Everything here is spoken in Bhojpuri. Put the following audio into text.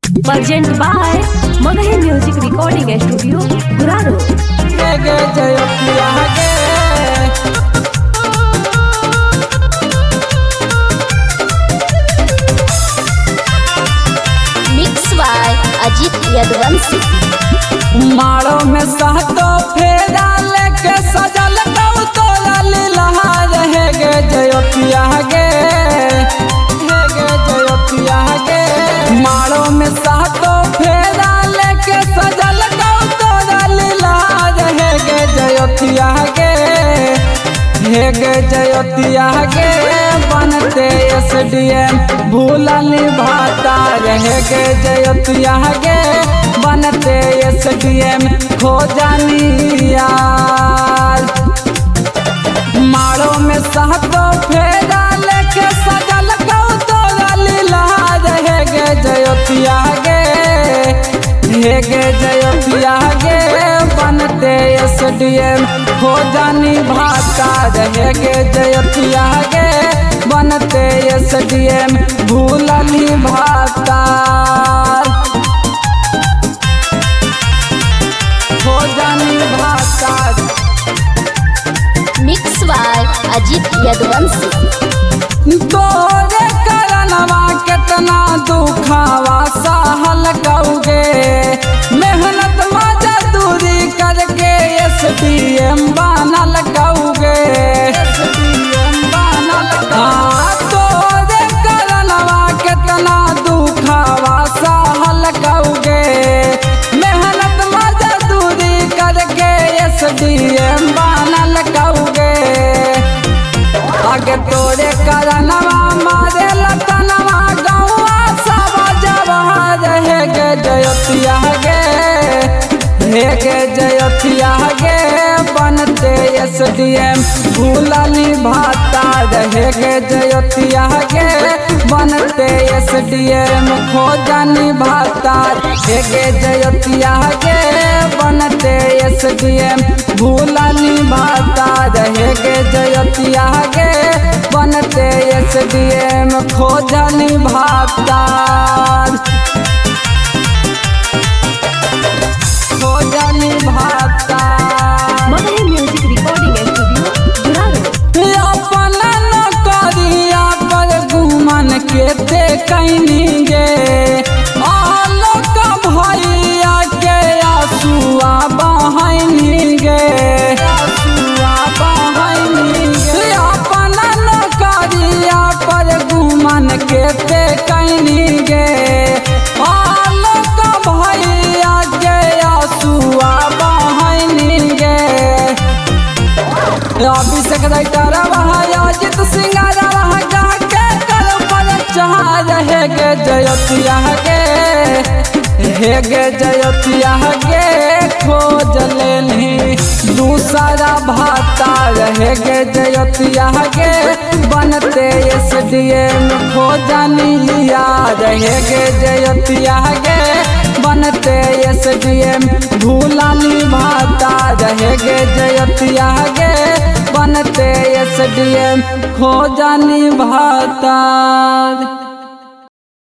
Present by Magahi Music Recording Studio, Guraro. Mix by Ajit Yaduvanshi. मारो में सहतो फेरा लेके सजल कौतोला लीला रहे गे जयोतिया गे जयोतिया गे। मारो में सहतो फेरा लेके सजल कौतोला लीला रहे गे जयोतिया गे जयोतिया गे। बनते SDM भूलनी भाता रहे गे जयोतिया गे। बनते SDM खो जानी यार। मारो में सहतो फेरा लेके सजल कौतोला लीला रहे गे जयोतिया गे जयोतिया गे। बनते SDM खो जानी भाता रहे गे जयोतिया गे। बनते SDM भूलनी भाता हो जानी भाता। Mix by Ajit Yaduvanshi. तोरे करनवा कितना दुखावा सहल कौगे। मेहनत मजदूरी करके SDM बनल कौगे। तोरे करनवा कितना दुखावा सहल कौगे। मेहनत मजदूरी करके SDM बनल कौगे। आगे तोरे करनवा मारे लतनवा गौआ सब जवान रहे गे जयोतिया गे जयोतिया गे। बनते SDM भूलनी भाता रहे गे जयोतिया गे। बनते SDM खो जानी भाता रहे गे जयोतिया गे। बनते SDM भूलनी भाता रहे गे जयोतिया गे। बनते SDM खो जानी भाता खो जानी भाता। Magahi Music Recording Studio, Guraro. अपना नौकरिया पर घूमन के ते कैनी गे। आलोक भैया के आंसुआ बहनी गे आंसुआ बहनी गे। अपना नौकरिया पर घूमन के ते कैनी गे। आलोक भैया के आंसुआ बहनी गे। अभिषेक राइटर अजित सिंगार गा के कर पर चाह रहे गे जयोतिया गे जयोतिया गे। खोज लेनी दूसरा भाता रहे गे जयोतिया गे। बनते SDM खो जानी यार रहे गे जयोतिया गे। बनते SDM भूलनी भाता रहे गे जयोतिया गे। बनते SDM खो जानी भाता।